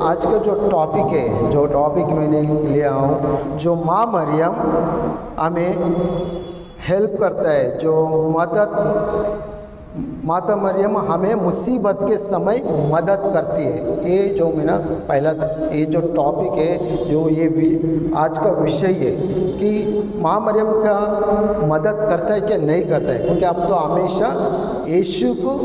आज का जो टॉपिक है, जो टॉपिक मैंने लिया हूँ, जो माँ मरियम हमें हेल्प करता है, जो मदद, माता मरियम हमें मुसीबत के समय मदद करती है। ये जो मेरा पहला, ये जो टॉपिक है, जो ये आज का विषय है कि माँ मरियम का मदद करता है क्या नहीं करता है, क्योंकि हम तो हमेशा यीशु को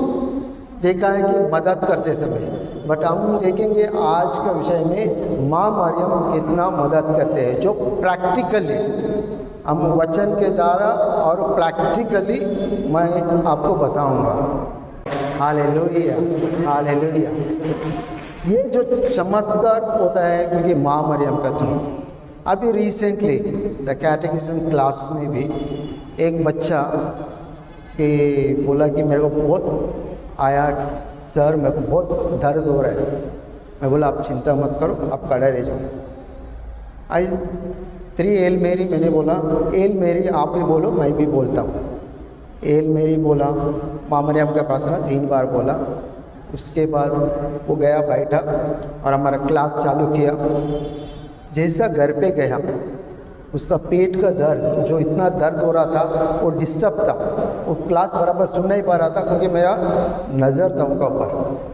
देखा है कि मदद करते समय, बट हम देखेंगे आज का विषय में माँ मरियम कितना मदद करते हैं, जो प्रैक्टिकली हम वचन के द्वारा और प्रैक्टिकली मैं आपको बताऊंगा। Hallelujah, hallelujah. ये जो चमत्कार होता है क्योंकि माँ मरियम का थ्रू। अभी रिसेंटली द कैटेकिज्म क्लास में भी एक बच्चा के बोला कि मेरे को बहुत आया सर, मेरे को बहुत दर्द हो रहा है। मैं बोला आप चिंता मत करो, आप खड़े रह जाओ। आई 3 एल मेरी, मैंने बोला एल मेरी आप भी बोलो, मैं भी बोलता हूँ। एल मेरी बोला, माँ मरियम का प्रार्थना 3 बार बोला। उसके बाद वो गया बैठा और हमारा क्लास चालू किया। जैसा घर पे गया, उसका पेट का दर्द, जो इतना दर्द हो रहा था, वो डिस्टर्ब था। वो क्लास बराबर सुन नहीं पा रहा था क्योंकि मेरा नज़र था उनका ऊपर,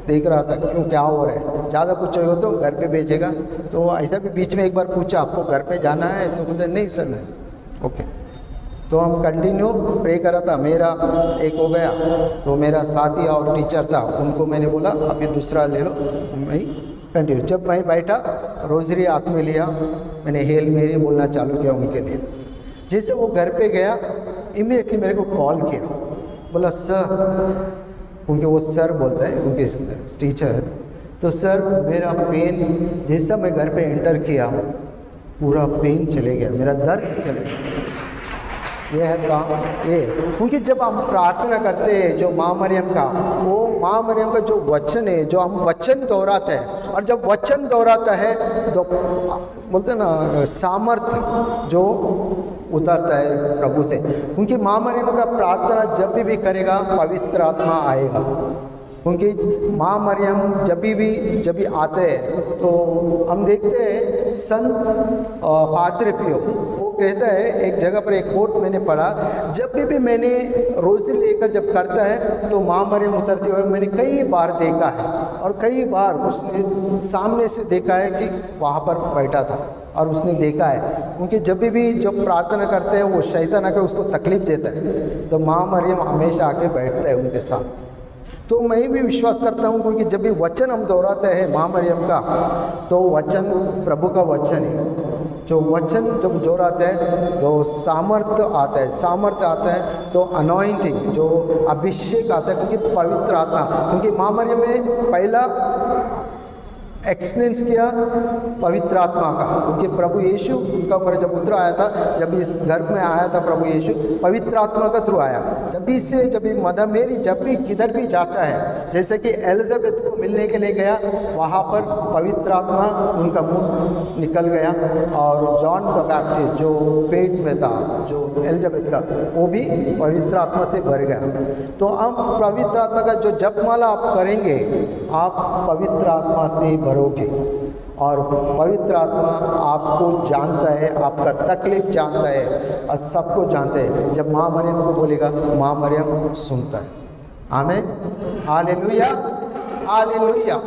देख रहा था क्यों क्या हो रहा है। ज़्यादा कुछ चाहिए तो घर पे भेजेगा। तो ऐसा भी बीच में एक बार पूछा आपको घर पे जाना है, तो बोलते नहीं सर नहीं। ओके, तो हम कंटिन्यू प्रे करा था। मेरा एक हो गया, तो मेरा साथी और टीचर था, उनको मैंने बोला अभी दूसरा ले लो, मैं कंटिन्यू। जब मैं बैठा, रोज़री हाथ में लिया, मैंने हेल मेरी बोलना चालू किया उनके लिए। जैसे वो घर पे गया, इमीडिएटली मेरे को कॉल किया, बोला सर, क्योंकि वो सर बोलता है क्योंकि टीचर, तो सर मेरा पेन, जैसा मैं घर पे एंटर किया पूरा पेन चले गया, मेरा दर्द चले गया। ये है काम ये, क्योंकि जब हम प्रार्थना करते हैं जो माँ मरियम का, वो माँ मरियम का जो वचन है, जो हम वचन दोहराते हैं, और जब वचन दोहराता है तो बोलते हैं ना सामर्थ्य जो उतरता है प्रभु से। क्योंकि माँ मरियम का प्रार्थना जब भी करेगा पवित्र आत्मा आएगा। क्योंकि माँ मरियम जब भी आते हैं तो हम देखते हैं संत पाद्री पियो वो कहता है, एक जगह पर एक कोट मैंने पढ़ा, जब भी मैंने रोज़ी लेकर जब करता है तो माँ मरियम उतरते हुए मैंने कई बार देखा है, और कई बार उसने सामने से देखा है कि वहाँ पर बैठा था और उसने देखा है। क्योंकि जब प्रार्थना करते हैं वो शैतान आकर उसको तकलीफ़ देता है, तो माँ मरियम हमेशा आके बैठता है उनके साथ। तो मैं भी विश्वास करता हूँ क्योंकि जब भी वचन हम दोहराते हैं माँ मरियम का, तो वचन प्रभु का वचन है। जो वचन जब दोहराते हैं तो सामर्थ्य आता है, तो अनॉइंटिंग जो अभिषेक आता है, क्योंकि पवित्र आत्मा, क्योंकि माँ मरियम में पहला एक्सपीरियंस किया पवित्र आत्मा का, क्योंकि प्रभु यीशु का ऊपर जब उतर आया था, जब इस घर में आया था प्रभु यीशु, पवित्र आत्मा का थ्रू आया। जब भी मदर मेरी जब भी किधर भी जाता है, जैसे कि एलिजाबेथ को मिलने के लिए गया, वहाँ पर पवित्र आत्मा उनका मुंह निकल गया, और जॉन द बैप्टिस्ट जो पेट में था, जो एलिजाबेथ का, वो भी पवित्र आत्मा से भर गया। तो अब पवित्र आत्मा का जो जपमाला आप करेंगे, आप पवित्र आत्मा से भरोगे, और पवित्र आत्मा आपको जानता है, आपका तकलीफ जानता है, और सबको जानता है। जब माँ मरियम को बोलेगा, माँ मरियम सुनता है। आमीन, हालेलुया, हालेलुया।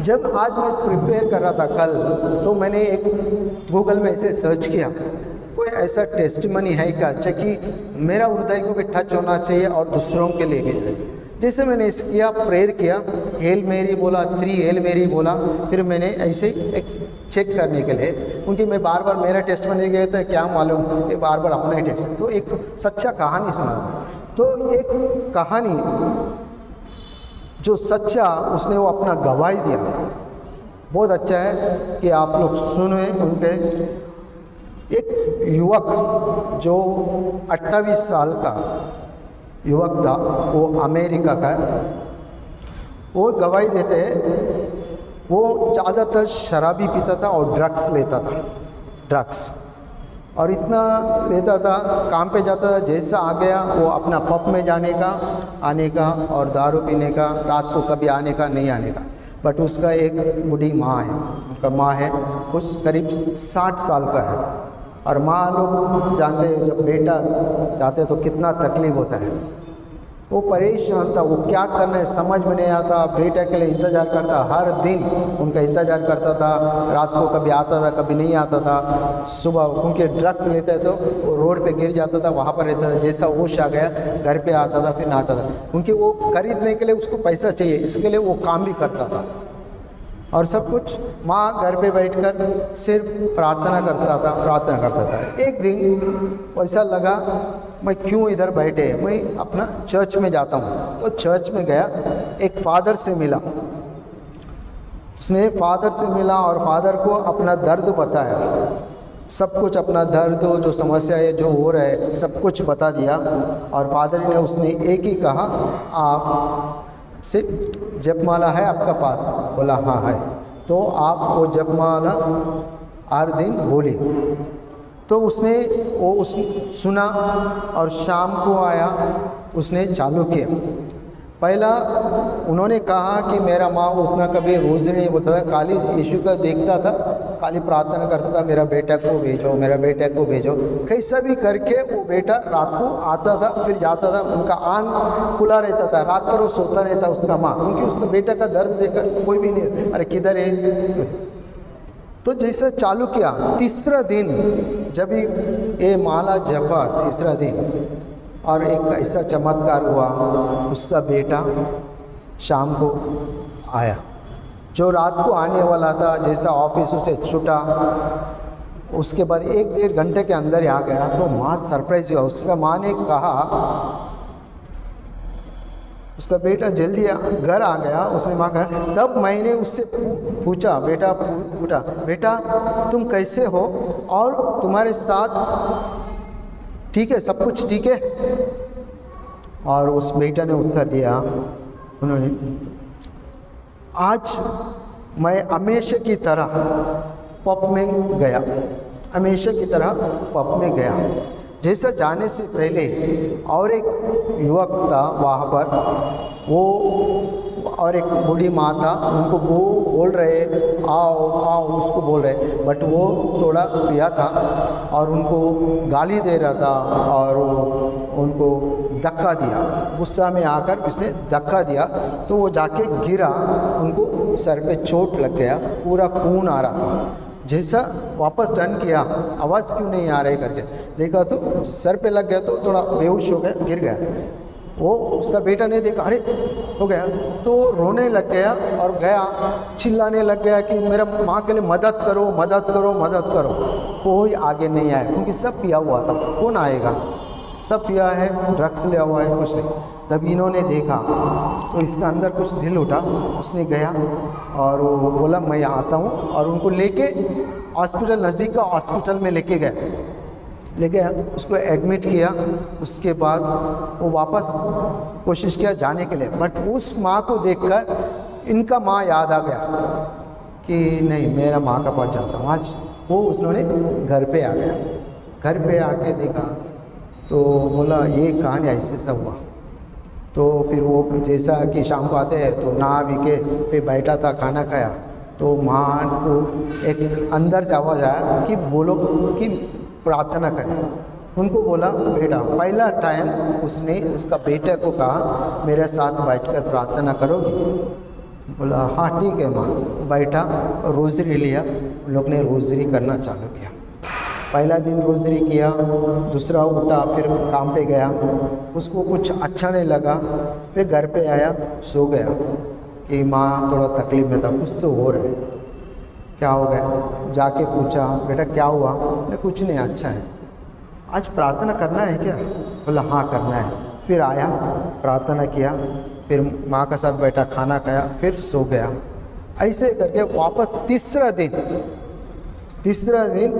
जब आज मैं प्रिपेयर कर रहा था कल, तो मैंने एक गूगल में ऐसे सर्च किया, कोई ऐसा टेस्टिमनी है क्या, कि मेरा हृदय को भी टच होना चाहिए और दूसरों के लिए भी। जैसे मैंने इस किया, प्रेयर किया, हेल मेरी बोला, 3 हेल मेरी बोला, फिर मैंने ऐसे एक चेक करने के लिए, क्योंकि मैं बार बार मेरा टेस्ट में नहीं गया था, क्या मालूम ये बार बार अपना ही टेस्ट। तो एक सच्चा कहानी सुना था, तो एक कहानी जो सच्चा, उसने वो अपना गवाही दिया, बहुत अच्छा है कि आप लोग सुने। उनके एक युवक जो 28 साल का युवक था, वो अमेरिका का है, वो गवाही देते हैं, वो ज़्यादातर शराबी पीता था और ड्रग्स लेता था, ड्रग्स, और इतना लेता था, काम पे जाता था, जैसा आ गया वो अपना पब में जाने का, आने का, और दारू पीने का, रात को कभी आने का नहीं आने का। बट उसका एक बूढ़ी माँ है, उनका माँ है कुछ करीब 60 साल का है। और माँ लोग जानते हैं जब बेटा जाते तो कितना तकलीफ़ होता है। वो परेशान था, वो क्या करना है समझ में नहीं आता। बेटा के लिए इंतज़ार करता, हर दिन उनका इंतज़ार करता था। रात को कभी आता था कभी नहीं आता था। सुबह क्योंकि ड्रग्स लेते तो वो रोड पे गिर जाता था, वहाँ पर रहता था। जैसा होश आ गया घर पे आता था, फिर नहाता था, क्योंकि वो खरीदने के लिए उसको पैसा चाहिए, इसके लिए वो काम भी करता था और सब कुछ। माँ घर पे बैठकर सिर्फ प्रार्थना करता था। एक दिन ऐसा लगा मैं क्यों इधर बैठे, मैं अपना चर्च में जाता हूँ। तो चर्च में गया, एक फादर से मिला। उसने फादर से मिला और फादर को अपना दर्द बताया, सब कुछ अपना दर्द जो समस्या है जो हो रहा है सब कुछ बता दिया। और फादर ने उसने एक ही कहा, आप से जपमाला है आपका पास? बोला हाँ है। तो आप वो जपमाला हर दिन बोलिए। तो उसने सुना और शाम को आया, उसने चालू किया। पहला उन्होंने कहा कि मेरा माँ उतना कभी रोज़ नहीं बोलता था, खाली यीशु का देखता था, खाली प्रार्थना करता था मेरा बेटा को भेजो, मेरा बेटा को भेजो। कैसा भी करके वो बेटा रात को आता था फिर जाता था, उनका आंख खुला रहता था, रात पर वो सोता रहता उसका माँ, क्योंकि उसका बेटा का दर्द देखकर कोई भी नहीं, अरे किधर है। तो जैसा चालू किया, तीसरा दिन जब ये माला जपा, तीसरा दिन, और एक ऐसा चमत्कार हुआ, उसका बेटा शाम को आया। जो रात को आने वाला था, जैसा ऑफिस से छूटा, उसके बाद 1-1.5 घंटे के अंदर ही आ गया। तो माँ सरप्राइज हुआ। उसका माँ ने कहा, उसका बेटा जल्दी घर आ गया। उसने माँ कहा, तब मैंने उससे पूछा, बेटा तुम कैसे हो और तुम्हारे साथ ठीक है, सब कुछ ठीक है? और उस बेटा ने उत्तर दिया, उन्होंने, आज मैं हमेशा की तरह पब में गया, हमेशा की तरह पब में गया। जैसा जाने से पहले और एक युवक था वहाँ पर, वो और एक बूढ़ी माँ था, उनको वो बोल रहे आओ आओ, उसको बोल रहे, बट वो थोड़ा पिया था और उनको गाली दे रहा था और उनको धक्का दिया। गुस्सा में आकर उसने धक्का दिया तो वो जाके गिरा, उनको सर पे चोट लग गया, पूरा खून आ रहा था। जैसा वापस टर्न किया, आवाज़ क्यों नहीं आ रही करके देखा तो सर पे लग गया, तो थोड़ा बेहोश हो गया, गिर गया। वो उसका बेटा ने देखा, अरे हो गया, तो रोने लग गया और गया चिल्लाने लग गया कि मेरा माँ के लिए मदद करो, मदद करो, मदद करो। कोई आगे नहीं आया, क्योंकि सब पिया हुआ था, कौन आएगा, सब पिया है, ड्रग्स लिया हुआ है, कुछ नहीं। तब इन्होंने देखा तो इसका अंदर कुछ दिल उठा, उसने गया और वो बोला मैं आता हूँ, और उनको लेके हॉस्पिटल, नज़दीक का हॉस्पिटल में लेके गया, उसको एडमिट किया। उसके बाद वो वापस कोशिश किया जाने के लिए, बट उस माँ को देखकर इनका माँ याद आ गया कि नहीं, मेरा माँ का पास जाता हूँ आज। वो उन्होंने घर पे आ गया, घर पे आके देखा तो बोला ये कहानी ऐसे सा हुआ। तो फिर वो जैसा कि शाम को आते हैं तो नहा भी के फिर बैठा था, खाना खाया, तो माँ को एक अंदर से आवाज़ आया कि बोलो कि प्रार्थना करें। उनको बोला बेटा, पहला टाइम उसने उसका बेटे को कहा मेरे साथ बैठकर प्रार्थना करोगी? बोला हाँ ठीक है माँ। बैठा, रोज़री लिया, उन लोग ने रोज़री करना चालू किया। पहला दिन रोज़री किया, दूसरा उठा, फिर काम पे गया, उसको कुछ अच्छा नहीं लगा, फिर घर पे आया, सो गया कि माँ थोड़ा तकलीफ़ में था, कुछ तो हो रहा है, क्या हो गया? जाके पूछा बेटा क्या हुआ? नहीं कुछ नहीं, अच्छा है। आज प्रार्थना करना है क्या? बोला हाँ करना है। फिर आया, प्रार्थना किया, फिर माँ के साथ बैठा, खाना खाया, फिर सो गया। ऐसे करके वापस तीसरा दिन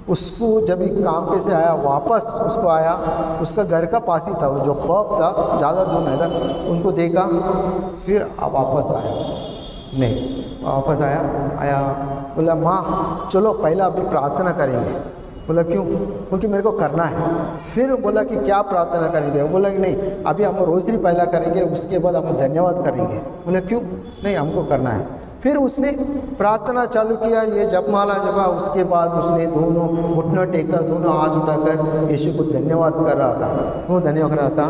उसको जब काम पे से आया, वापस उसको आया, उसका घर का पास ही था, वो जो पब था ज़्यादा दूर नहीं था, उनको देखा, फिर वापस आया, नहीं वापस आया, बोला माँ चलो पहला अभी प्रार्थना करेंगे। बोला क्यों? क्योंकि मेरे को करना है। फिर बोला कि क्या प्रार्थना करेंगे? बोला कि नहीं, अभी हम रोज़री पहला करेंगे, उसके बाद हम धन्यवाद करेंगे। बोला क्यों? नहीं, हमको करना है। फिर उसने प्रार्थना चालू किया, ये जपमाला जपा। उसके बाद उसने दोनों घुटना टेककर, दोनों हाथ उठाकर यीशु को धन्यवाद कर रहा था। वो धन्यवाद कर रहा था,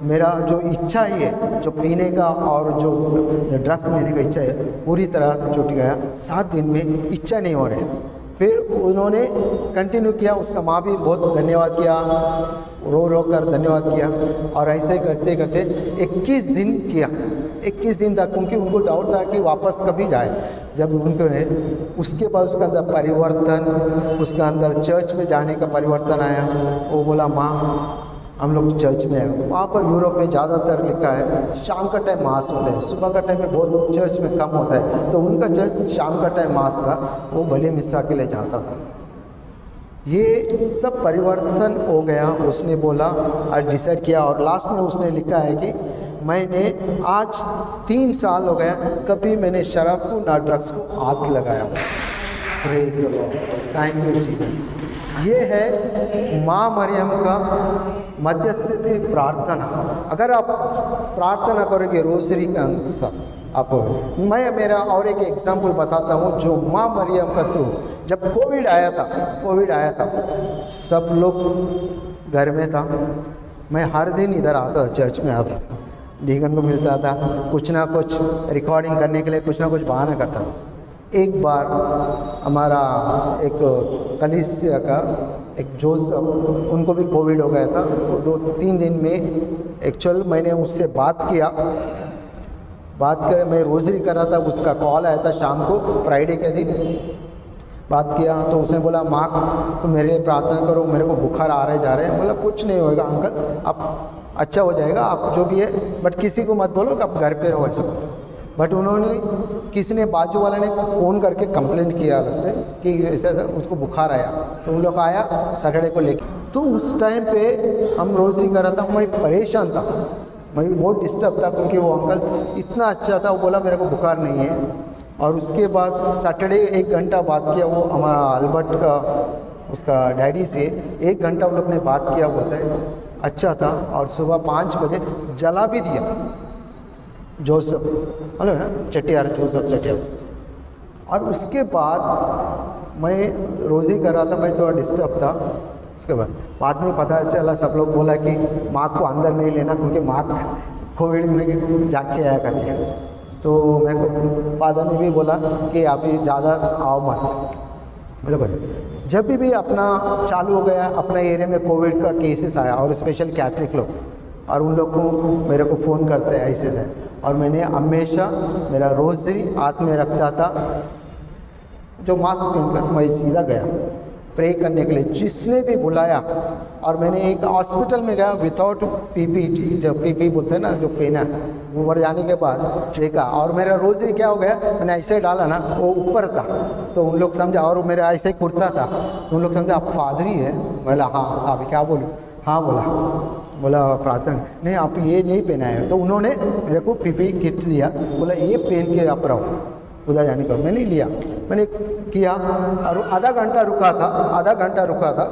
मेरा जो इच्छा है, जो पीने का और जो ड्रग्स लेने का इच्छा है, पूरी तरह छूट गया। 7 दिन में इच्छा नहीं हो रहा है। फिर उन्होंने कंटिन्यू किया, उसका माँ भी बहुत धन्यवाद किया, रो कर धन्यवाद किया। और ऐसे करते करते 21 दिन किया, 21 दिन तक, क्योंकि उनको डाउट था कि वापस कभी जाए। जब उनको ने उसके बाद उसके अंदर परिवर्तन, उसके अंदर चर्च में जाने का परिवर्तन आया। वो बोला माँ हम लोग चर्च में हैं। वहाँ पर यूरोप में ज़्यादातर लिखा है शाम का टाइम मास होता है, सुबह का टाइम में बहुत चर्च में कम होता है। तो उनका चर्च शाम का टाइम मास था, वो भले मिस्सा के लिए जाता था। ये सब परिवर्तन हो गया। उसने बोला, आज डिसाइड किया, और लास्ट में उसने लिखा है कि मैंने आज 3 साल हो गया, कभी मैंने शराब को ना ड्रग्स को हाथ लगाया। Praise the Lord, thank you Jesus. ये है माँ मरियम का मध्यस्थी प्रार्थना। अगर आप प्रार्थना करोगे रोज़री का अंतर, आप मैं मेरा और एक एग्जाम्पल बताता हूँ जो माँ मरियम का थ्रू, जब कोविड आया था, सब लोग घर में था। मैं हर दिन इधर आता था, चर्च में आता था, डीकन को मिलता था, कुछ ना कुछ रिकॉर्डिंग करने के लिए कुछ ना कुछ बहाना करता था। एक बार हमारा एक कलीसिया का एक जोसेफ, उनको भी कोविड हो गया था। 2-3 दिन में एक्चुअल मैंने उससे बात कर, मैं रोज़री कर रहा था, उसका कॉल आया था शाम को, फ्राइडे के दिन बात किया। तो उसने बोला माँ तो मेरे लिए प्रार्थना करो, मेरे को बुखार आ रहे जा रहे हैं। बोला कुछ नहीं होएगा अंकल, आप अच्छा हो जाएगा, आप जो भी है, बट किसी को मत बोलो कि आप घर पे रहो ऐसा। बट उन्होंने, किसी ने, बाजू वाले ने फ़ोन करके कंप्लेंट किया लगता है कि ऐसा उसको बुखार आया। तो उन लोग आया सैटरडे को लेके। तो उस टाइम पे हम रोज़री कर रहा था, मैं परेशान था, मैं भी बहुत डिस्टर्ब था, क्योंकि वो अंकल इतना अच्छा था। वो बोला मेरे को बुखार नहीं है। और उसके बाद सैटरडे 1 घंटा बात किया, वो हमारा अल्बर्ट का उसका डैडी से 1 घंटा उन लोग ने बात किया, बोलता है अच्छा था। और सुबह 5 बजे जला भी दिया जोसेफ, हेलो ना, चटियार, जोसेफ चटियार। और उसके बाद मैं रोज़ी कर रहा था, मैं थोड़ा डिस्टर्ब था। उसके बाद में पता चला, सब लोग बोला कि माँ को अंदर नहीं लेना, क्योंकि माँ कोविड में जाके आया करके। तो मेरे को फादर ने भी बोला कि आप ज़्यादा आओ मत। बोले भाई, जब भी अपना चालू हो गया, अपना एरिया में कोविड का केसेस आया, और स्पेशल कैथलिक लोग, और उन लोग को मेरे को फ़ोन करते हैं ऐसे से। और मैंने हमेशा मेरा रोज़री हाथ में रखता था, जो मास्क पहनकर मैं सीधा गया प्रे करने के लिए, जिसने भी बुलाया। और मैंने एक हॉस्पिटल में गया विदाउट पीपीई, जो पीपीई बोलते हैं ना, जो पहना, ऊपर जाने के बाद देखा। और मेरा रोज़री क्या हो गया, मैंने ऐसे डाला ना, वो ऊपर था, तो उन लोग समझा। और मेरा ऐसे कुर्ता था, तो उन लोग समझा आप फादरी है। बोला हाँ, अभी क्या बोलूँ, हाँ बोला प्रार्थना नहीं, आप ये नहीं पहना है। तो उन्होंने मेरे को पीपीई किट दिया, बोला ये पहन के आप रहो उधर जाने का। मैंने लिया, मैंने किया, और आधा घंटा रुका था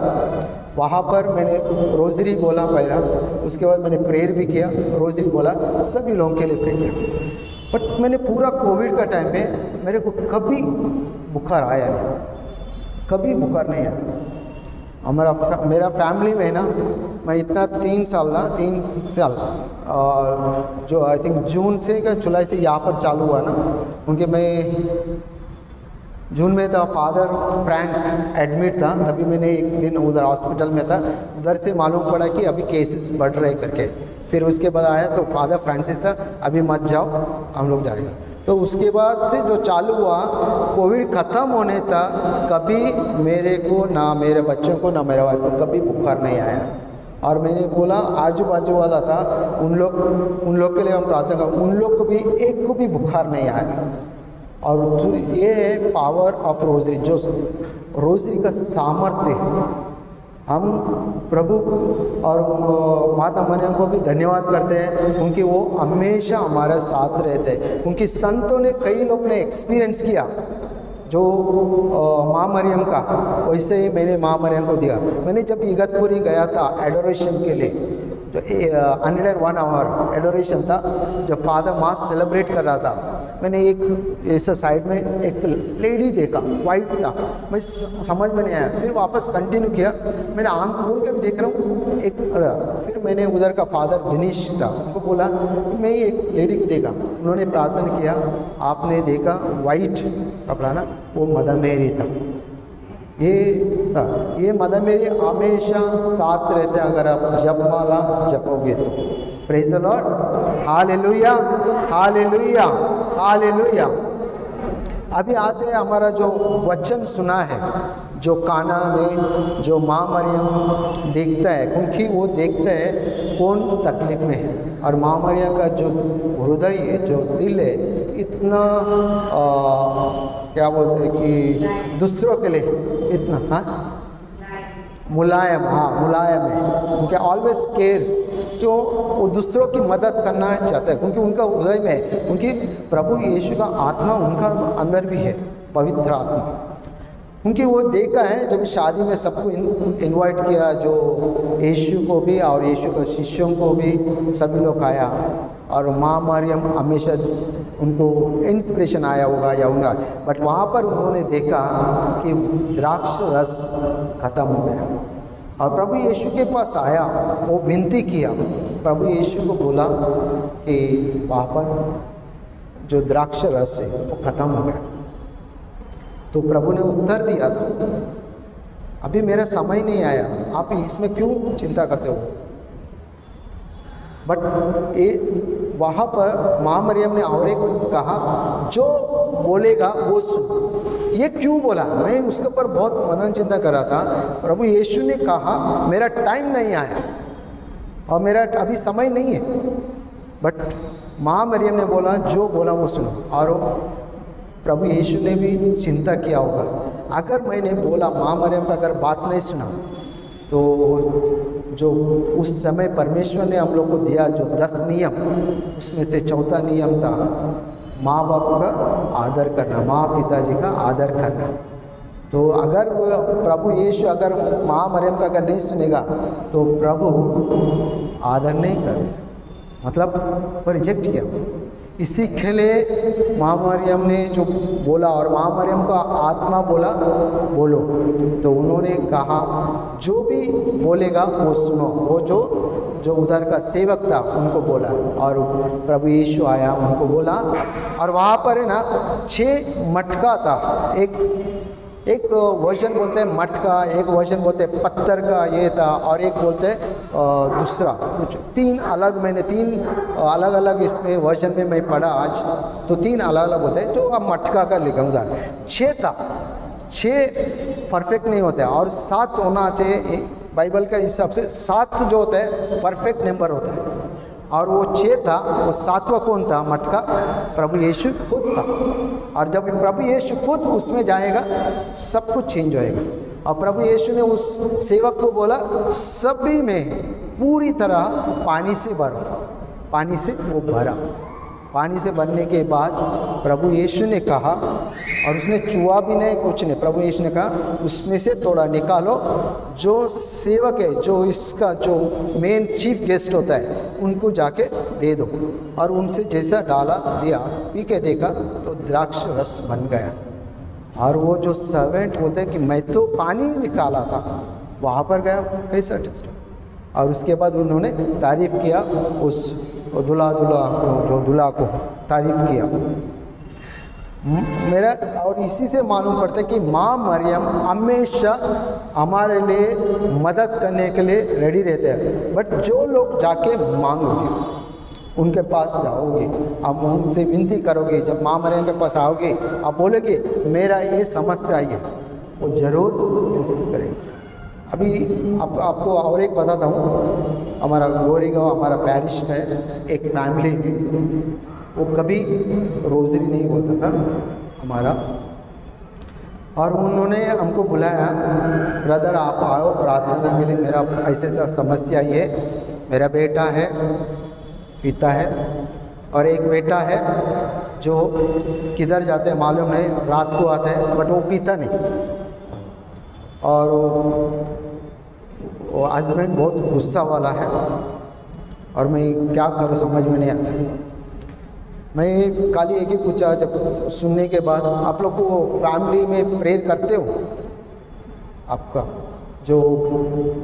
वहाँ पर। मैंने रोज़री बोला पहला, उसके बाद मैंने प्रेयर भी किया, रोज़री बोला, सभी लोगों के लिए प्रे किया। बट मैंने पूरा कोविड का टाइम पे मेरे को कभी बुखार आया नहीं, कभी बुखार नहीं आया। मेरा फैमिली में ना, मैं इतना 3 साल जो आई थिंक जून से या जुलाई से यहाँ पर चालू हुआ ना, क्योंकि मैं जून में था, फादर फ्रैंक एडमिट था, तभी मैंने एक दिन उधर हॉस्पिटल में था, उधर से मालूम पड़ा कि अभी केसेस बढ़ रहे करके। फिर उसके बाद आया तो फादर फ्रांसिस था, अभी मत जाओ, हम लोग जाएंगे। तो उसके बाद से जो चालू हुआ, कोविड ख़त्म होने तक कभी मेरे को, ना मेरे बच्चों को, ना मेरे वाइफ को कभी बुखार नहीं आया। और मैंने बोला आजू बाजू वाला था, उन लोग के लिए हम प्रार्थना कर, उन लोग को भी एक को भी बुखार नहीं आया। और ये है पावर ऑफ रोज़री, जो रोज़री का सामर्थ्य। हम प्रभु को और माता मरियम को भी धन्यवाद करते हैं, क्योंकि वो हमेशा हमारे साथ रहते हैं। क्योंकि संतों ने, कई लोग ने एक्सपीरियंस किया जो माँ मरियम का, वैसे ही मैंने माँ मरियम को दिया। मैंने जब इगतपुरी गया था एडोरेशन के लिए, जो 101 आवर एडोरेशन था, जब फादर मास सेलिब्रेट कर रहा था, मैंने एक ऐसा साइड में एक लेडी देखा, वाइट था, मैं समझ में नहीं आया। फिर वापस कंटिन्यू किया, मैंने आंख खोल के भी देख रहा हूँ एक, फिर मैंने उधर का फादर विनीश था, उनको बोला मैं एक लेडी को देखा, उन्होंने प्रार्थना किया, आपने देखा वाइट कपड़ा ना, वो मदर मेरी था, ये था। ये मदर मेरी हमेशा साथ रहते अगर आप जपमाला जपोगे तो। Praise the Lord, hallelujah hallelujah hallelujah. अभी आते हैं हमारा जो वचन सुना है, जो काना में जो माँ मरियम देखता है, क्योंकि वो देखता है कौन तकलीफ में है, और माँ मरियम का जो हृदय है, जो दिल है, इतना क्या बोलते हैं कि दूसरों के लिए इतना, हाँ मुलायम, हाँ मुलायम है, क्योंकि ऑलवेज केयर्स, तो वो दूसरों की मदद करना चाहता है, क्योंकि उनका हृदय में है, क्योंकि प्रभु यीशु का आत्मा उनका अंदर भी है, पवित्र आत्मा। क्योंकि वो देखा है जब शादी में सबको इनवाइट किया, जो यीशु को भी और यीशु के शिष्यों को भी सभी लोग आया, और माँ मरियम हमेशा उनको इंस्पिरेशन आया होगा या होगा, बट वहाँ पर उन्होंने देखा कि द्राक्ष रस खत्म हो गया, और प्रभु यीशु के पास आया, वो विनती किया, प्रभु यीशु को बोला कि वहाँ पर जो द्राक्ष रस है वो खत्म हो गया। तो प्रभु ने उत्तर दिया था, अभी मेरा समय नहीं आया, आप इसमें क्यों चिंता करते हो। बट ये वहाँ पर माँ मरियम ने और एक कहा, जो बोलेगा वो सुन। ये क्यों बोला, मैं उसके ऊपर बहुत मनन चिंता कर रहा था। प्रभु यीशु ने कहा मेरा टाइम नहीं आया और मेरा अभी समय नहीं है, बट माँ मरियम ने बोला जो बोला वो सुनो। और प्रभु यीशु ने भी चिंता किया होगा, अगर मैंने बोला माँ मरियम का अगर बात नहीं सुना, तो जो उस समय परमेश्वर ने हम लोग को दिया जो 10 नियम, उसमें से चौथा नियम था माँ बाप का आदर करना, माँ पिताजी का आदर करना। तो अगर प्रभु यीशु अगर माँ मरियम का अगर नहीं सुनेगा तो प्रभु आदर नहीं करे, मतलब वो रिजेक्ट किया। इसी के लिए माँ मरियम ने जो बोला, और माँ मरियम का आत्मा बोला बोलो, तो उन्होंने कहा जो भी बोलेगा वो सुनो। वो जो उधर का सेवक था उनको बोला, और प्रभु यीशु आया उनको बोला, और वहाँ पर है ना 6 मटका था, एक वर्जन बोलते हैं मटका, एक वर्जन बोलते हैं पत्थर का ये था, और एक बोलते हैं दूसरा कुछ। 3 अलग अलग इसमें वर्जन में मैं पढ़ा आज, तो 3 अलग अलग होते हैं। तो अब मटका का लिखा उधर 6 था, 6 परफेक्ट नहीं होता है, और 7 होना चाहिए। बाइबल के हिसाब से 7 जो होता है परफेक्ट नंबर होता है, और वो 6 था, वो 7वां कौन था मटका, प्रभु यीशु खुद था। और जब प्रभु यीशु खुद उसमें जाएगा सब कुछ चेंज होएगा। और प्रभु यीशु ने उस सेवक को बोला सभी में पूरी तरह पानी से भरो, पानी से वो भरा। पानी से भरने के बाद प्रभु यीशु ने कहा, और उसने छुआ भी नहीं कुछ नहीं, प्रभु यीशु ने कहा उसमें से थोड़ा निकालो, जो सेवक है, जो इसका जो मेन चीफ गेस्ट होता है उनको जाके दे दो। और उनसे जैसा डाला दिया, पी के देखा तो द्राक्ष रस बन गया। और वो जो सर्वेंट बोलते हैं कि मैं तो पानी निकाला था, वहाँ पर गया कैसा टेस्ट। और उसके बाद उन्होंने तारीफ़ किया, उस दूल्हा को तारीफ़ किया। मेरा और इसी से मालूम पड़ता है कि माँ मरियम हमेशा हमारे लिए मदद करने के लिए रेडी रहते हैं। बट जो लोग जाके मांगोगे, उनके पास जाओगे, आप उनसे विनती करोगे, जब माँ मरियम के पास आओगे, आप बोलोगे मेरा ये समस्या है, वो ज़रूर करेंगे। अभी आपको और एक बताता हूँ, हमारा गोरेगांव हमारा पैरिश है, एक फैमिली वो कभी रोज़री नहीं बोलता था हमारा, और उन्होंने हमको बुलाया, ब्रदर आप आओ प्रार्थना के लिए, मेरा ऐसे समस्या ये, मेरा बेटा है, पिता है और एक बेटा है, जो किधर जाते हैं मालूम नहीं, रात को आता है बट वो पीता नहीं, और वो हस्बैंड बहुत गुस्सा वाला है, और मैं क्या करूँ समझ में नहीं आता। मैं खाली एक ही पूछा, जब सुनने के बाद आप लोग को फैमिली में प्रेयर करते हो, आपका जो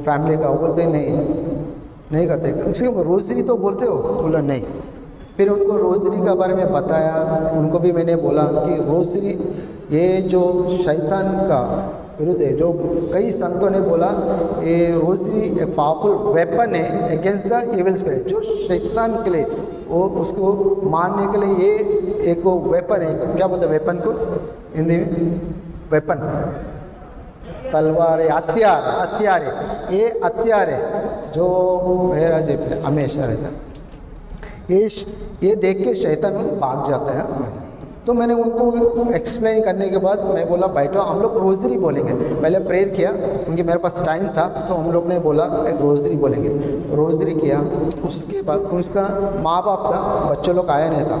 फैमिली का, वो बोलते नहीं करते, उसके रोज़री तो बोलते हो, बोला नहीं। फिर उनको रोज़री का बारे में बताया, उनको भी मैंने बोला कि रोज़री ये जो शैतान का विरुद्ध है, जो कई संतों ने बोला ये रोज़री एक पावरफुल वेपन है अगेंस्ट द इविल स्पिरिट, जो शैतान के लिए वो उसको मारने के लिए ये एक वेपन है। क्या बोलते हैं वेपन को हिंदी में? वेपन, तलवार है, हथियार है, ये हथियार है जो मेरा जेब में हमेशा रहता है। ये देख के शैतान भाग जाता है। तो मैंने उनको एक्सप्लेन करने के बाद मैं बोला बैठो, हम लोग रोज़री बोलेंगे। पहले प्रेयर किया क्योंकि मेरे पास टाइम था, तो हम लोग ने बोला एक रोज़री बोलेंगे। रोज़री किया, उसके बाद उसका माँ बाप था, बच्चों लोग आया नहीं था।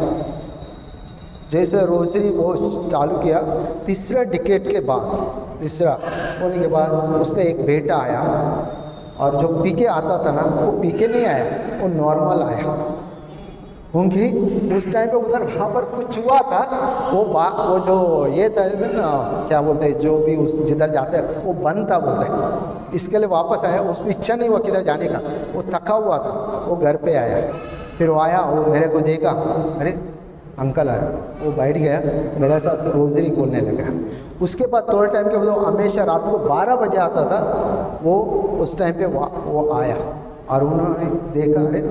जैसे रोज़री वो चालू किया, तीसरा डिकेट के बाद, तीसरा होने के बाद उसका एक बेटा आया, और जो पी के आता था ना, वो पी के नहीं आया, वो नॉर्मल आया। क्योंकि उस टाइम पे उधर वहाँ पर कुछ हुआ था, वो जो ये था ना, क्या बोलते हैं, जो भी उस जिधर जाते हैं वो बंद था बोलते हैं, इसके लिए वापस आया। उसको इच्छा नहीं हुआ किधर जाने का, वो थका हुआ था, वो घर पे आया। फिर वो आया, वो मेरे को देखा, अरे अंकल आया, वो बैठ गया, मेरे साथ रोज़री बोलने लगा। उसके बाद थोड़े टाइम के बाद हमेशा रात को 12 बजे आता था, वो उस टाइम पे वो आया, और उन्होंने देखा अरे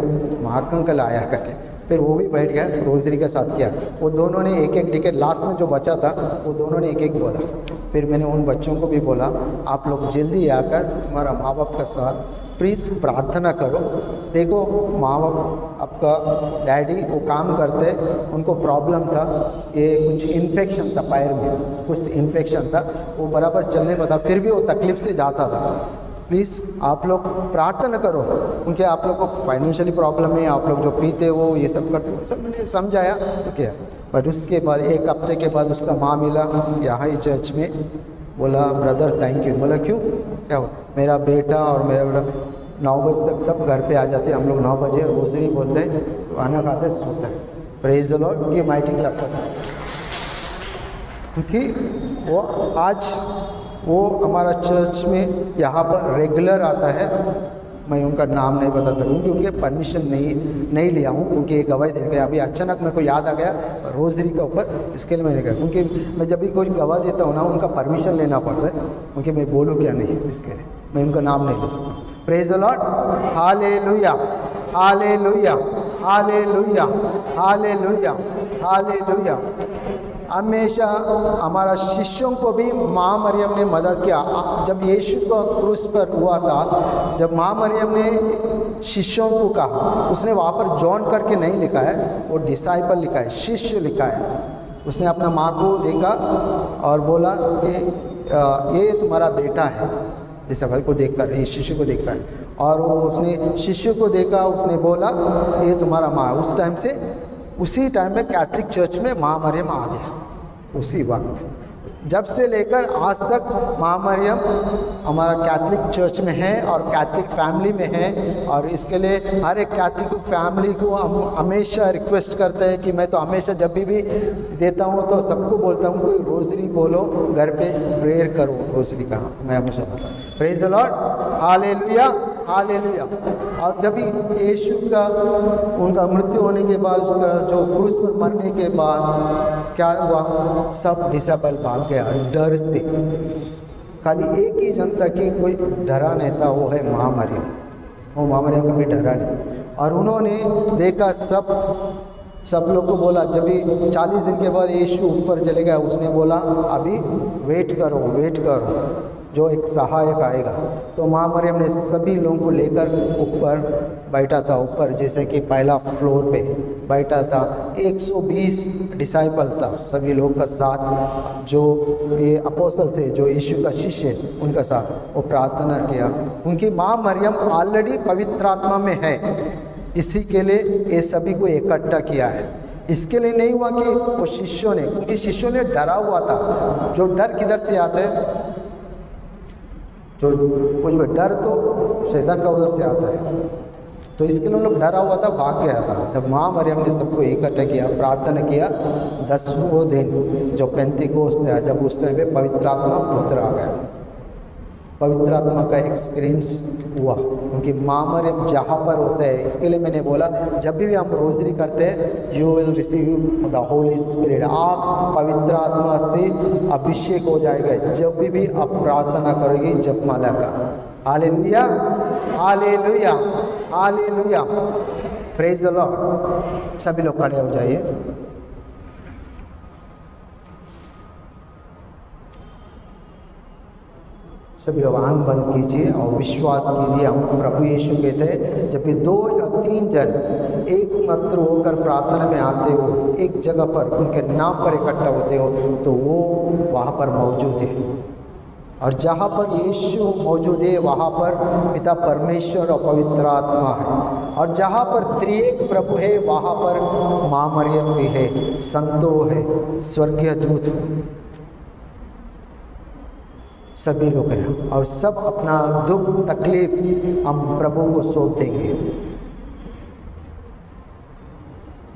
महाक अंकल आया करके, फिर वो भी बैठ गया, रोज़री के साथ किया। वो दोनों ने एक टिकट, लास्ट में जो बचा था वो दोनों ने एक बोला। फिर मैंने उन बच्चों को भी बोला आप लोग जल्दी आकर तुम्हारा माँ बाप के साथ प्लीज़ प्रार्थना करो। देखो माँ बाप आपका डैडी वो काम करते, उनको प्रॉब्लम था, ये कुछ इन्फेक्शन था, पैर में कुछ इन्फेक्शन था, वो बराबर चलने में था, फिर भी वो तकलीफ़ से जाता था। प्लीज़ आप लोग प्रार्थना करो, उनके आप लोग को फाइनेंशियली प्रॉब्लम है, आप लोग जो पीते हो ये सब करते हो, सब मैंने समझाया ओके। बट उसके बाद एक हफ्ते के बाद उसका माँ मिला यहाँ ही चर्च में, बोला ब्रदर थैंक यू। बोला क्यों, क्या हो? मेरा बेटा और मेरा बेटा 9 बजे तक सब घर पे आ जाते हैं, हम लोग 9 बजे रोज़री बोलते हैं, खाना खाते सोते हैं। प्रेज द लॉर्ड, ये माइटिंग लगता था, क्योंकि वो आज वो हमारा चर्च में यहाँ पर रेगुलर आता है। मैं उनका नाम नहीं बता सकूँ क्योंकि उनके परमिशन नहीं लिया हूँ, क्योंकि एक गवाही देने अभी अचानक मेरे को याद आ गया रोज़री के ऊपर, इसके लिए मैंने कहा, क्योंकि मैं जब भी कोई गवाह देता हूँ ना उनका परमिशन लेना पड़ता है, क्योंकि मैं बोलूँ क्या नहीं, इसके लिए मैं उनका नाम नहीं ले सकता। Praise the Lord, hallelujah hallelujah hallelujah hallelujah hallelujah. हमेशा हमारा शिष्यों को भी माँ मरियम ने मदद किया। जब यीशु का क्रूस पर हुआ था, जब माँ मरियम ने शिष्यों को कहा, उसने वहाँ पर जॉन करके नहीं लिखा है, वो डिसाइपल लिखा है, शिष्य लिखा है। उसने अपना माँ को देखा और बोला कि ये तुम्हारा बेटा है, डिसाइपल को देखकर, ये शिष्य को देखकर, और वो उसने शिष्य को देखा, उसने बोला ये तुम्हारा माँ। उस टाइम से, उसी टाइम में कैथलिक चर्च में माँ मरियम आ गया। उसी वक्त जब से लेकर आज तक माँ मरियम हमारा कैथलिक चर्च में है और कैथलिक फैमिली में है। और इसके लिए हर एक कैथलिक फैमिली को हम हमेशा रिक्वेस्ट करते हैं कि मैं तो हमेशा जब भी देता हूँ तो सबको बोलता हूँ कोई रोज़री बोलो, घर पे प्रेयर करो रोज़री का, मैं हमेशा बोलता हूँ। Praise the Lord, hallelujah hallelujah. और जब भी यीशु का उनका मृत्यु होने के बाद, उसका जो क्रूस पर मरने के बाद क्या हुआ, सब डिसाइपल भाग गया डर से। खाली एक ही जन था कि कोई डरा नहीं था, वो है माँ मरियम। वो माँ मरियम कभी डरा नहीं। और उन्होंने देखा, सब लोग को बोला, जब भी 40 दिन के बाद यीशु ऊपर चले गया, उसने बोला अभी वेट करो जो एक सहायक आएगा। तो माँ मरियम ने सभी लोगों को लेकर ऊपर बैठा था, ऊपर जैसे कि पहला फ्लोर पे बैठा था। 120 डिसाइपल था, सभी लोग का साथ, जो ये अपोस्तल थे, जो यीशु का शिष्य, उनका साथ वो प्रार्थना किया। उनकी माँ मरियम ऑलरेडी पवित्र आत्मा में है, इसी के लिए ये सभी को इकट्ठा किया है। इसके लिए नहीं हुआ कि वो शिष्यों ने, क्योंकि शिष्यों ने डरा हुआ था। जो डर किधर से आता है? जो कुछ भी डर तो शैतान का उधर से आता है। तो इसके लिए लोग डरा हुआ था, भाग गया था। तब माँ मरियम ने सबको इकट्ठा किया, प्रार्थना किया। 10वें दिन जो पेंतीकोस्त है, जब उस समय पे पवित्र आत्मा उतर आ गया, पवित्र आत्मा का एक्सपीरियंस हुआ। क्योंकि माँ मरियम जहाँ पर होता है, इसके लिए मैंने बोला जब भी हम रोज़री करते हैं, you will receive the Holi spirit, आप पवित्र आत्मा से अभिषेक हो जाएगा जब भी आप प्रार्थना करोगे जपमाला का। Hallelujah, hallelujah, hallelujah, praise the Lord. सभी लोग खड़े हो जाइए। सभी लोग आंख बंद कीजिए और विश्वास कीजिए। हम प्रभु यीशु कहते हैं, जब भी 2 या 3 जन एक मात्र होकर प्रार्थना में आते हो, एक जगह पर उनके नाम पर इकट्ठा होते हो, तो वो वहाँ पर मौजूद है। और जहाँ पर यीशु मौजूद है वहाँ पर पिता परमेश्वर और पवित्र आत्मा है। और जहाँ पर त्रिएक प्रभु है वहाँ पर माँ मरियम भी है, संतों है, स्वर्गीय दूत, सभी लोग हैं। और सब अपना दुख तकलीफ हम प्रभु को सौंप देंगे।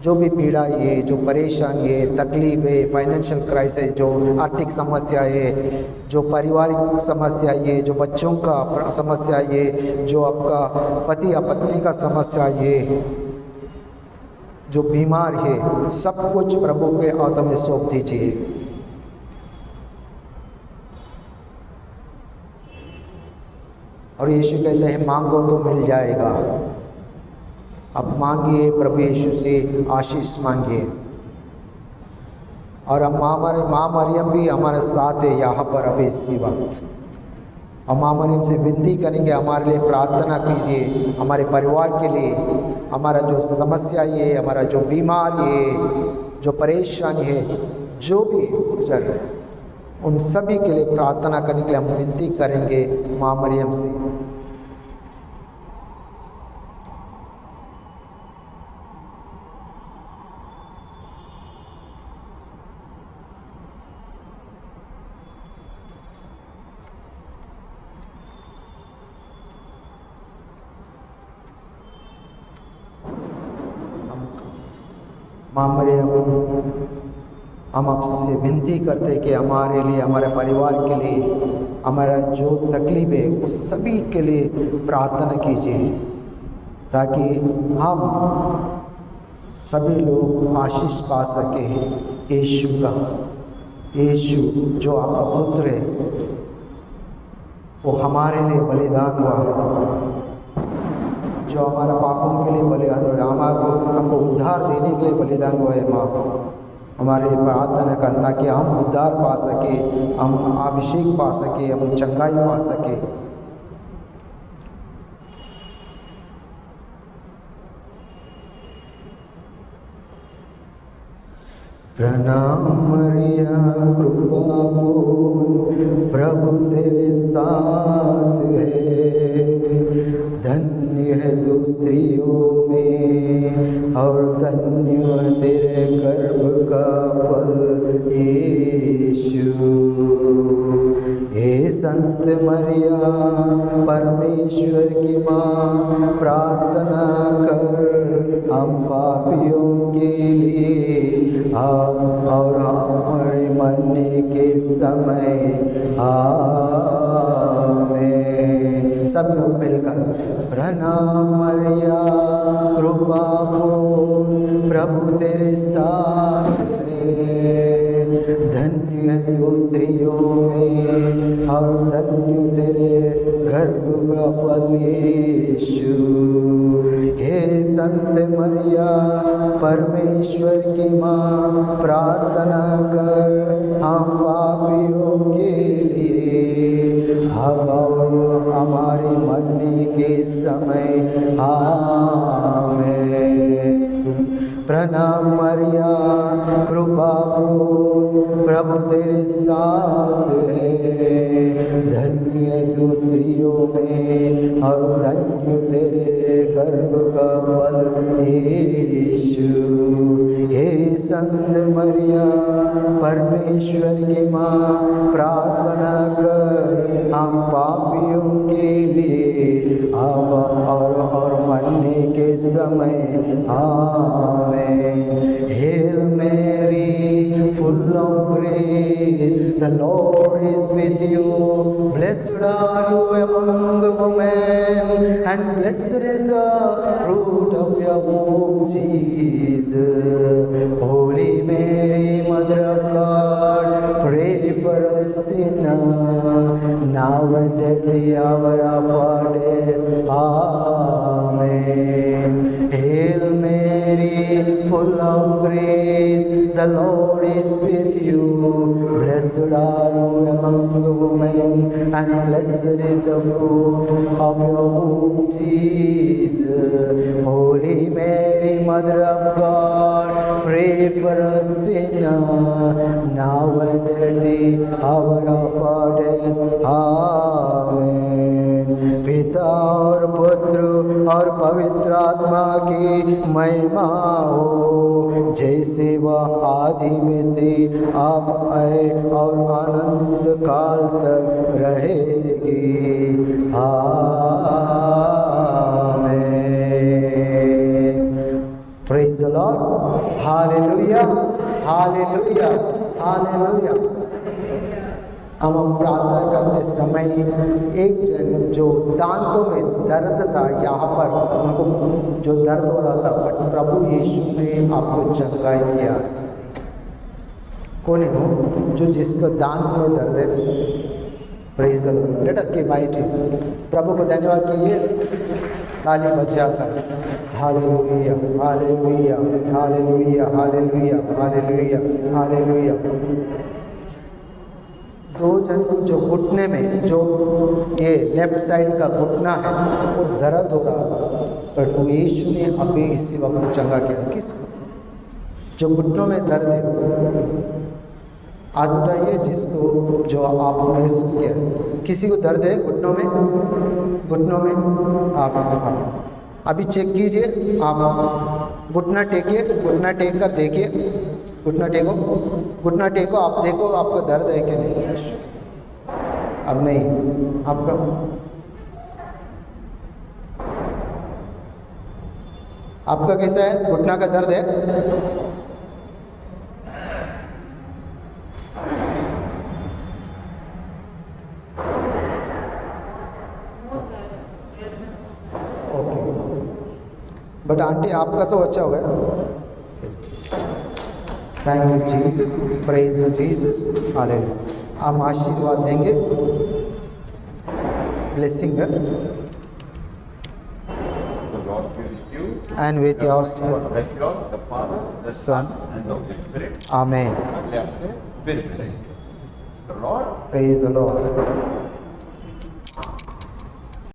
जो भी पीड़ा ये, जो परेशानी है, तकलीफ है, फाइनेंशियल क्राइसिस है, जो आर्थिक समस्या है, जो पारिवारिक समस्या ये, जो बच्चों का समस्या ये, जो आपका पति या पत्नी का समस्या ये, जो बीमार है, सब कुछ प्रभु के हाथों में सौंप दीजिए। और यीशु कहते हैं मांगो तो मिल जाएगा। अब मांगिए, प्रभु यीशु से आशीष मांगिए। और हम माँ मरियम भी हमारे साथ है यहाँ पर अभी इसी वक्त। हम माँ मरियम से विनती करेंगे, हमारे लिए प्रार्थना कीजिए, हमारे परिवार के लिए, हमारा जो समस्या ये, हमारा जो बीमार ये, जो परेशानी है, जो भी गुजर रहे, उन सभी के लिए प्रार्थना करने के लिए हम विनती करेंगे माँ मरियम से। माँ मरियम, हम आपसे विनती करते हैं कि हमारे लिए, हमारे परिवार के लिए, हमारा जो तकलीफ है उस सभी के लिए प्रार्थना कीजिए, ताकि हम सभी लोग आशीष पा सकें यीशु का। यीशु जो आपका पुत्र है, वो हमारे लिए बलिदान हुआ है, जो हमारा पापों के लिए बलिदान हुआ, हमको उद्धार देने के लिए बलिदान हुआ है। माँ हमारे प्रार्थना करना ताकि हम उद्धार पा सके, हम अभिषेक पा सके, हम चंगाई पा सके। प्रणाम मरिया कृपा पूर्ण, प्रभु तेरे साथ है, धन्य है तू स्त्रियों में और धन्य तेरे गर्भ का फल यीशु। हे संत मरिया परमेश्वर की माँ, प्रार्थना कर हम पापियों के लिए और हमारे मरने के समय आमीन। सब लोग मिलकर प्रणाम मरिया कृपा पूर्ण, प्रभु तेरे साथ है, धन्य है तू स्त्रियों में और धन्य तेरे गर्भ का फल यीशु। हे संत मरिया परमेश्वर की माँ, प्रार्थना कर हम पापियों के लिए अब और हमारे मरने के समय आमीन। प्रणाम मरिया कृपा पूर्ण, प्रभु तेरे साथ है, धन्य तू स्त्रियों में और धन्य तेरे गर्भ का फल यीशु। हे संत मरिया परमेश्वर की माँ, प्रार्थना कर हम पापियों के लिए अब और मरने के समय आमीन। Hail Mary, full of grace, the Lord is with you. Blessed are you among women, and blessed is the fruit of your womb, Jesus. Holy Mary, Mother of God, pray for us sinners, now and at the hour of our death. Amen. Hail Mary, full of grace, the Lord is with you. Blessed are you among women, and blessed is the fruit of your womb, Jesus. Holy Mary, Mother of God, pray for us sinners, now and at the hour of our death. Amen. पिता और पुत्र और पवित्र आत्मा की महिमा हो, जैसे वह आदि में थी, अब आए और अनंत काल तक रहेगी। आमीन। Praise the Lord. Hallelujah, hallelujah, hallelujah. हम प्रार्थना करते समय एक जन जो दांतों में दर्द था, यहाँ पर उनको जो दर्द हो रहा था, बट प्रभु यीशु ने आपको चंगाई किया। कौन है वो जो जिसको दांत में दर्द है? Praise the Lord. Let us give mighty. प्रभु को धन्यवाद कीजिए ताली बजाकर। Hallelujah, hallelujah, hallelujah, hallelujah, hallelujah, hallelujah. दो जन जो घुटने में, जो ये लेफ्ट साइड का घुटना है, वो दर्द हो रहा था, प्रभु यीशु ने अभी इसी वक्त चंगा किया। किस जो घुटनों में दर्द है, हाथ उठाइए जिसको जो आप महसूस किया। किसी को दर्द है घुटनों में? घुटनों में आप अभी चेक कीजिए। आप घुटना टेकिए, घुटना टेक कर देखिए, घुटना टेको, घुटना टेको, आप देखो आपको दर्द है कि नहीं। अब नहीं आपका आपका कैसा है? घुटना का दर्द है? ओके, बट आंटी आपका तो अच्छा हो गया। Thank you Jesus, praise Jesus, hallelujah. हम आशीर्वाद देंगे, ब्लेसिंग है। And with your spirit, the Father, the Son, and the Holy Spirit. Amen. The Lord. Praise the Lord.